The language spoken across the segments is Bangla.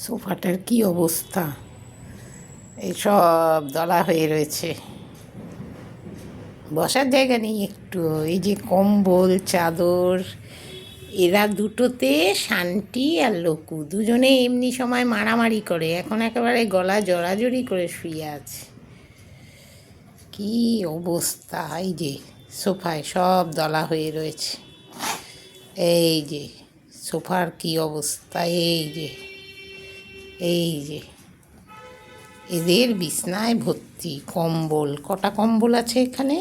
সোফাটার কি অবস্থা, এই সব দলা হয়ে রয়েছে, বসার জায়গা নেই একটু। এই যে কম্বল চাদর, এরা দুটোতে শান্তি আর লকু দুজনে এমনি সময় মারামারি করে, এখন একেবারে গলা জড়াজড়ি করে শুয়ে আছে। কি অবস্থা! এই যে সোফায় সব দলা হয়ে রয়েছে, এই যে সোফার কি অবস্থা, এই যে এদের বিছনায় ভর্তি কম্বল। কটা কম্বল আছে এখানে?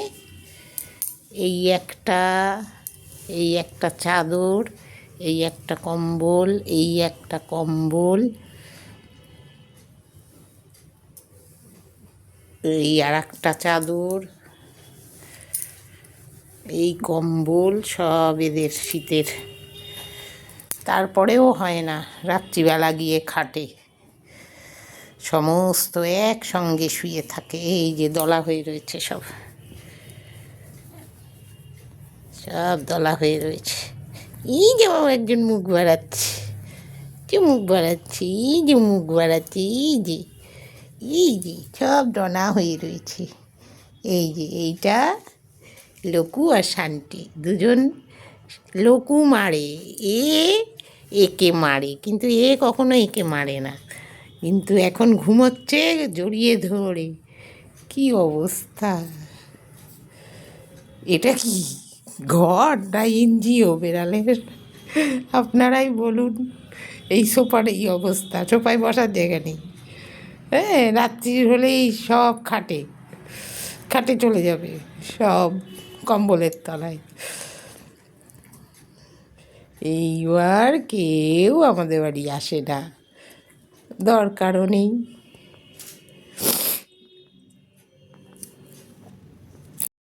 এই একটা চাদর, এই একটা কম্বল, এই একটা কম্বল, এই আর একটা চাদর, এই কম্বল, সব এদের শীতের। তারপরেও হয় না, রাত্রিবেলা গিয়ে খাটে, সমস্ত একসঙ্গে শুয়ে থাকে। এই যে দলা হয়ে রয়েছে, সব সব দলা হয়ে রয়েছে। এই যে বাবা একজন মুখ বাড়াচ্ছে, যে মুখ বাড়াচ্ছে, এই যে মুখ বাড়াচ্ছে, এই যে সব ডনা হয়ে রয়েছে। এই যে এইটা লকু আর শান্তি দুজন। লকু মারে, একে মারে, কিন্তু এ কখনো একে মারে না, কিন্তু এখন ঘুমোচ্ছে জড়িয়ে ধরে। কি অবস্থা! এটা কি ঘর না এনজিও বেড়ালের? আপনারাই বলুন। এই সোফার এই অবস্থা, সোফায় বসার জায়গা নেই। হ্যাঁ, রাত্রি হলেই সব খাটে খাটে চলে যাবে, সব কম্বলের তলায়। এইবার কেউ আমাদের বাড়ি আসে না, দরকারও নেই।